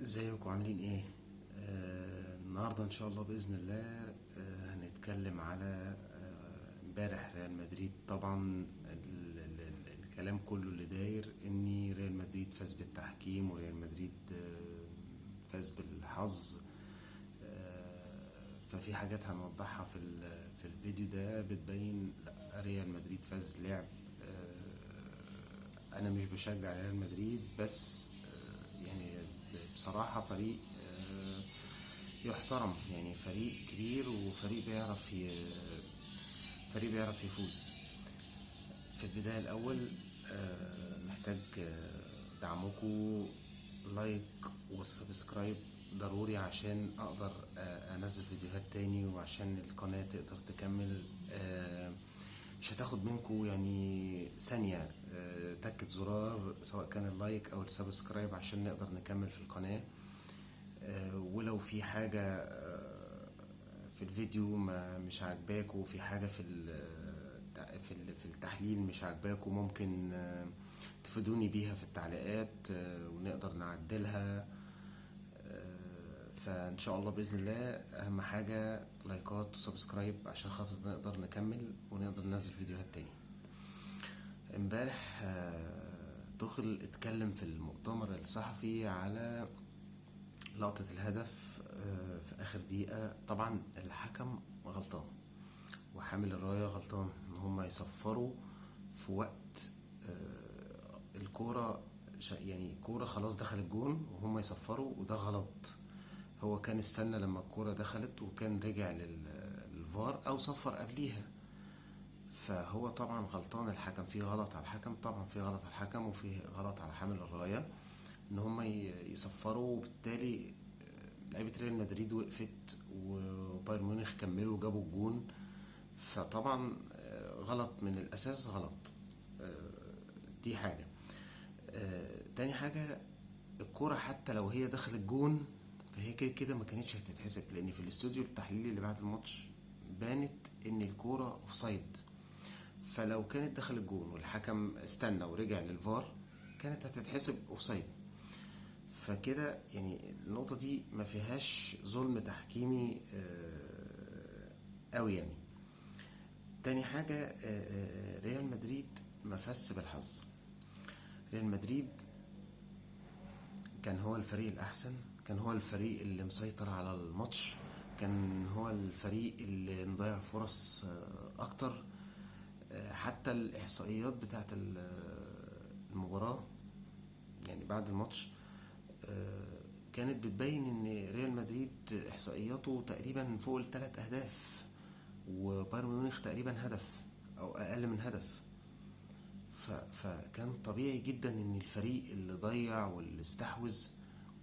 ازيكم عاملين ايه؟ النهارده ان شاء الله باذن الله هنتكلم على امبارح ريال مدريد. طبعا الكلام كله اللي داير ان ريال مدريد فاز بالتحكيم، وريال مدريد فاز بالحظ. ففي حاجات هنوضحها في الفيديو ده بتبين لا، ريال مدريد فاز لعب. انا مش بشجع ريال مدريد، بس يعني بصراحة فريق يحترم، يعني فريق كبير وفريق فريق بيعرف يفوز. في البداية الأول محتاج دعمكم، لايك والسبسكرايب ضروري عشان أقدر أنزل فيديوهات تاني، وعشان القناة تقدر تكمل. مش هتاخد منكم يعني ثانية، تكة زرار سواء كان اللايك أو السبسكرايب عشان نقدر نكمل في القناة. ولو في حاجة في الفيديو ما مش عاجباكوا، في حاجة في التحليل مش عاجباكوا، ممكن تفيدوني بيها في التعليقات ونقدر نعدلها. فان شاء الله باذن الله اهم حاجة لايكات وسبسكرايب عشان خاطر نقدر نكمل ونقدر ننزل فيديوهات تاني. امبارح توخيل اتكلم في المؤتمر الصحفي على لقطة الهدف في آخر دقيقة. طبعا الحكم غلطان وحامل الراية غلطان ان هم يصفروا في وقت الكورة، يعني الكورة خلاص دخل الجون وهم يصفروا، وده غلط. هو كان استنى لما الكورة دخلت وكان رجع للفار او صفر قبليها. فهو طبعا غلطان الحكم، في غلط على الحكم، طبعا في غلط على الحكم وفي غلط على حامل الراية ان هم يصفروا. وبالتالي لعيبة ريال مدريد وقفت وبايرن ميونخ كملوا وجابوا الجون. فطبعا غلط من الأساس، غلط. دي حاجة. تاني حاجة، الكرة حتى لو هي دخلت الجون فهي كده كده ما كانتش هتتحسب، لأن في الاستوديو التحليلي اللي بعد الماتش بانت إن الكرة اوفسايد. فلو كانت دخل الجون والحكم استنى ورجع للفار كانت هتتحسب اوفسايد. فكده يعني النقطة دي ما فيهاش ظلم تحكيمي قوي يعني. تاني حاجة، ريال مدريد ما فاز بالحظ. ريال مدريد كان هو الفريق الأحسن، كان هو الفريق اللي مسيطر على الماتش، كان هو الفريق اللي مضيع فرص أكتر. حتى الإحصائيات بتاعت المباراة يعني بعد الماتش كانت بتبين ان ريال مدريد احصائياته تقريبا فوق الثلاث اهداف، وبايرن ميونخ تقريبا هدف او اقل من هدف. فكان طبيعي جدا ان الفريق اللي ضيع واللي استحوذ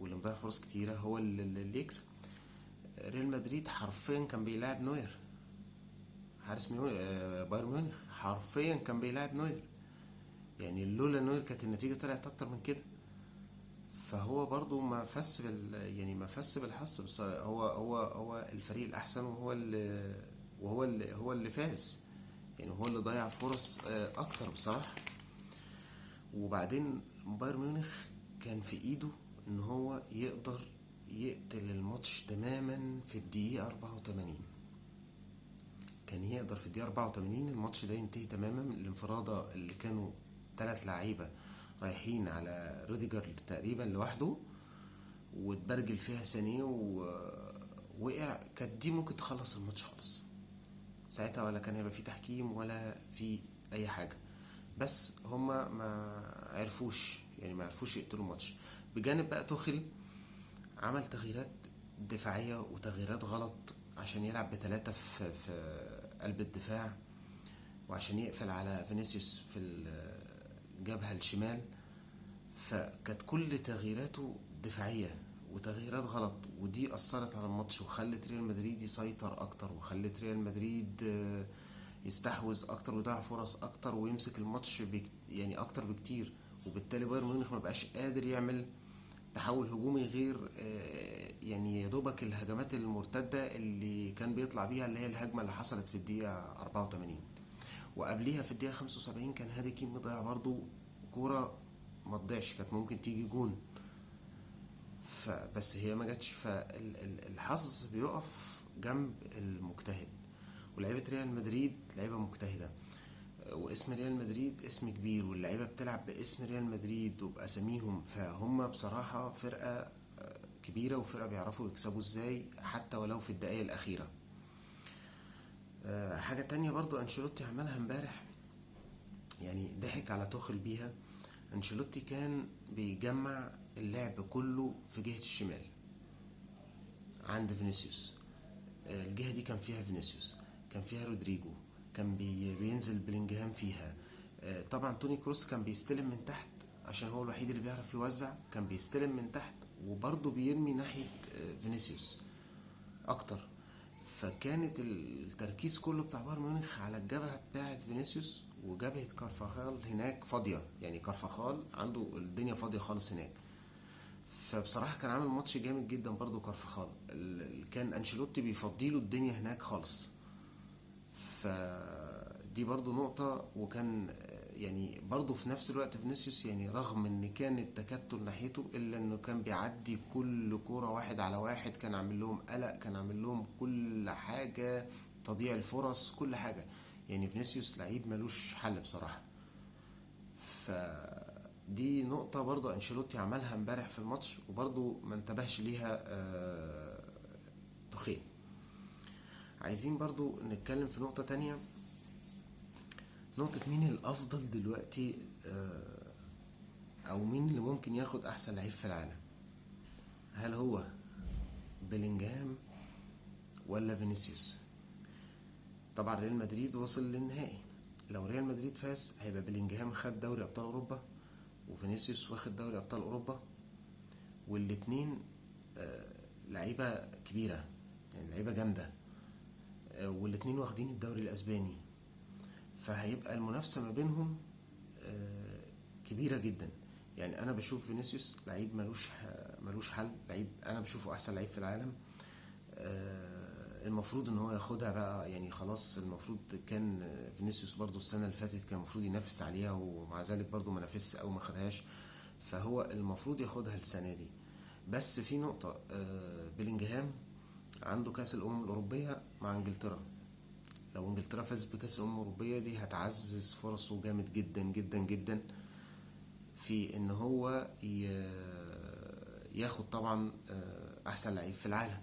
واللي مضيع فرص كتيرة هو اللي يكسب. ريال مدريد حرفيا كان بيلعب نوير، حارس بايرن ميونخ حرفيا كان بيلعب نوير. يعني لولا نوير كانت النتيجة طلعت اكتر من كده. فهو برضو ما فس يعني ما فس بالحظ، بس هو الفريق الاحسن، وهو اللي فاز. يعني هو اللي ضيع فرص اكتر بصراحة. وبعدين بايرن ميونخ كان في ايده ان هو يقدر يقتل الماتش تماما في الدقيقة 84. كان يقدر في الدقيقة 84 الماتش ده ينتهي تماما. الانفرادة اللي كانوا 3 لعيبة رايحين على روديجر تقريبا لوحده واتبرجل فيها ثانية ووقع، كانت دي ممكن تخلص الماتش خالص ساعتها، ولا كان هيبقى في تحكيم ولا في اي حاجة. بس هما ما عرفوش، يعني ما عرفوش يقتلوا الماتش. بجانب بقى توخيل عمل تغييرات دفاعية وتغييرات غلط عشان يلعب ب3 في قلب الدفاع، وعشان يقفل على فينيسيوس في الجبهة الشمال. فكانت كل تغييراته دفاعية وتغييرات غلط، ودي أثرت على الماتش وخلت ريال مدريد يسيطر أكتر، وخلت ريال مدريد يستحوذ أكتر ويضيع فرص أكتر ويمسك الماتش يعني أكتر بكتير. وبالتالي بايرن ميونخ ما بقاش قادر يعمل تحول هجومي غير يعني يا دوبك الهجمات المرتدة اللي كان بيطلع بيها، اللي هي الهجمة اللي حصلت في الدقيقة 84. وقبليها في الدقيقة 75 كان هاري كين مضيع برضو كورة ما تضيعش، كانت ممكن تيجي جون. فبس هي ما جاتش، فالحظ بيقف جنب المجتهد. ولعيبة ريال مدريد لعيبة مجتهدة، واسم ريال مدريد اسم كبير، واللعيبة بتلعب باسم ريال مدريد وبأساميهم، فهم بصراحة فرقة كبيرة، وفرقة بيعرفوا يكسبوا ازاي حتى ولو في الدقايق الأخيرة. حاجة تانية برضو أنشيلوتي عملها امبارح، يعني ضحك على توخل بيها. أنشيلوتي كان بيجمع اللعب كله في جهة الشمال عند فينيسيوس. الجهة دي كان فيها فينيسيوس، كان فيها رودريجو، كان بينزل بلينجهام فيها. طبعا توني كروس كان بيستلم من تحت عشان هو الوحيد اللي بيعرف يوزع، كان بيستلم من تحت وبرضه بيرمي ناحية فينيسيوس اكتر. فكانت التركيز كله بتاع بايرن ميونخ على الجبهة بتاعة فينيسيوس، وجبهة كارفاخال هناك فاضية، يعني كارفاخال عنده الدنيا فاضية خالص هناك. فبصراحة كان عامل ماتش جامد جدا برضو كارفاخال، كان انشيلوتي بيفضيله الدنيا هناك خالص. فدي برضو نقطة. وكان يعني برضو في نفس الوقت فينيسيوس، يعني رغم ان كان التكتل ناحيته الا انه كان بيعدي كل كرة واحد على واحد، كان عامل لهم قلق، كان عامل لهم كل حاجة، تضييع الفرص، كل حاجة. يعني فينيسيوس لعيب ملوش حل بصراحة. فدي نقطة برضو انشيلوتي عملها امبارح في الماتش، وبرضو ما انتبهش ليها تخيل. عايزين برضو نتكلم في نقطة تانية، نقطة مين الأفضل دلوقتي، أو مين اللي ممكن ياخد أحسن لعيب في العالم. هل هو بيلينجهام ولا فينيسيوس؟ طبعا ريال مدريد وصل للنهائي، لو ريال مدريد فاز هيبقى بيلينجهام خد دوري أبطال أوروبا وفينيسيوس واخد دوري أبطال أوروبا، والاتنين لعيبة كبيرة، يعني لعيبة جامدة، والاتنين واخدين الدوري الأسباني. فهيبقى المنافسة ما بينهم كبيرة جدا. يعني انا بشوف فينيسيوس لعيب ملوش حل، لعيب انا بشوفه احسن لعيب في العالم. المفروض ان هو ياخدها بقى، يعني خلاص المفروض كان فينيسيوس برضو السنة اللي فاتت كان المفروض ينافس عليها، ومع ذلك برضو ما نافسش او ما خدهاش، فهو المفروض ياخدها السنة دي. بس في نقطة، بيلينجهام عنده كأس الأمم الأوروبية مع انجلترا، لو انجلترا فاز بكأس الأمم الأوروبية دي هتعزز فرصه جامد جدا جدا جدا في ان هو ياخد طبعا احسن لعيب في العالم.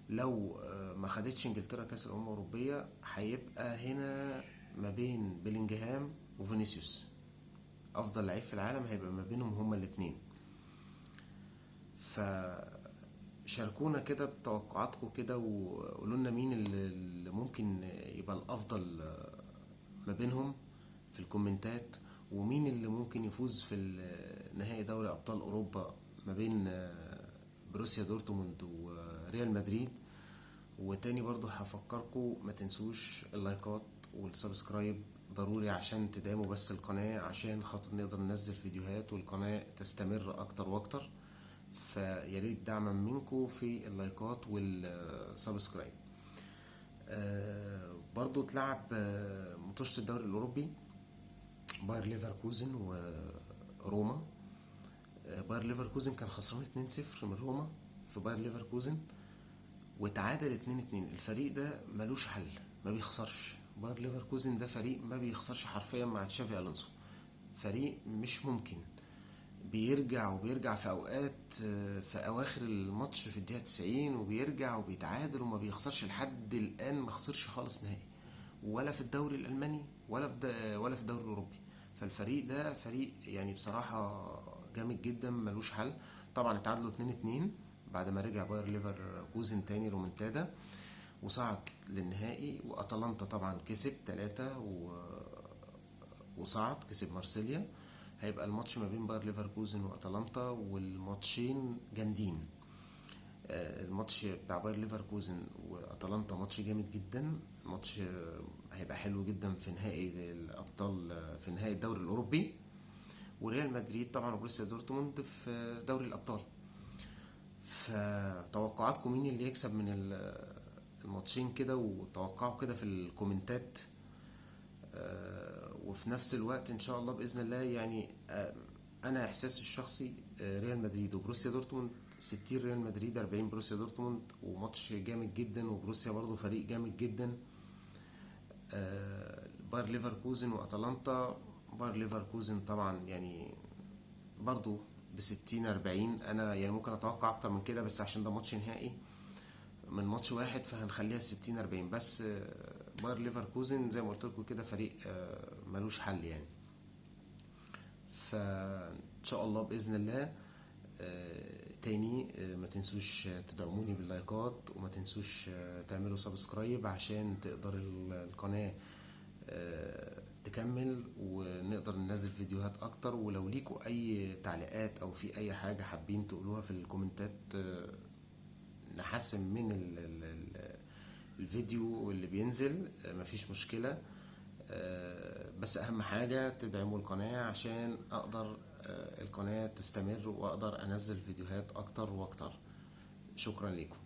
لو ما خدتش انجلترا كاس الامم الاوروبيه هيبقى هنا ما بين بيلينجهام وفينيسيوس، افضل لعيب في العالم هيبقى ما بينهم هما الاتنين. فشاركونا كده بتوقعاتكم كده، وقولوا لنا مين اللي ممكن يبقى الافضل ما بينهم في الكومنتات، ومين اللي ممكن يفوز في نهائي دوري ابطال اوروبا ما بين بروسيا دورتموند وريال مدريد. وتاني برضو هفكركم ما تنسوش اللايكات والسبسكرايب ضروري عشان تدعموا بس القناة، عشان خاطر نقدر ننزل فيديوهات والقناة تستمر اكتر واكتر. فياريت دعما منكم في اللايكات والسبسكرايب. برضو تلعب ماتشات الدوري الاوروبي باير ليفركوزن وروما. باير ليفركوزن كان خسران 2-0 من روما في باير ليفركوزن، وتعادل 2-2. الفريق ده ملوش حل، ما بيخسرش. باير ليفركوزن ده فريق ما بيخسرش حرفيا مع تشافي الونسو، فريق مش ممكن، وبيرجع في اوقات في اواخر الماتش في الدقيقه 90 وبيرجع وبيتعادل وما بيخسرش لحد الان، ما خسرش خالص نهائي، ولا في الدوري الالماني ولا في الدوري الاوروبي. فالفريق ده فريق يعني بصراحه جامد جدا ملوش حل. طبعا اتعادلوا 2-2 بعد ما رجع باير ليفركوزن تاني رومنتادا وصعد للنهائي. واتلانتا طبعا كسب 3 وصعد، كسب مارسيليا. هيبقى الماتش ما بين باير ليفركوزن واتلانتا، والماتشين جامدين. الماتش بتاع باير ليفركوزن واتلانتا ماتش جامد جدا، ماتش هيبقى حلو جدا في نهائي الابطال، في نهائي الدوري الاوروبي. وريال مدريد طبعا وبروسيا دورتموند في دوري الابطال. فتوقعاتكم مين اللي يكسب من الماتشين كده، وتوقعوا كده في الكومنتات. وفي نفس الوقت ان شاء الله باذن الله يعني انا احساسي الشخصي ريال مدريد وبروسيا دورتموند 60 ريال مدريد 40 بروسيا دورتموند، وماتش جامد جدا، وبروسيا برضو فريق جامد جدا. باير ليفركوزن واتلانتا. باير ليفركوزن طبعا يعني برضو ب60-40. انا يعني ممكن اتوقع اكتر من كده، بس عشان ده ماتش نهائي من ماتش واحد فهنخليها 60-40 بس. باير ليفركوزن زي ما قلت لكم كده فريق ملوش حل يعني. فان شاء الله باذن الله. تاني ما تنسوش تدعموني باللايكات، وما تنسوش تعملوا سبسكرايب عشان تقدر القناة تكمل ونقدر ننزل فيديوهات اكتر. ولو ليكوا اي تعليقات او في اي حاجة حابين تقولوها في الكومنتات نحسن من الفيديو اللي بينزل، مفيش مشكلة. بس اهم حاجة تدعموا القناة عشان اقدر القناة تستمر واقدر انزل فيديوهات اكتر واكتر. شكرا لكم.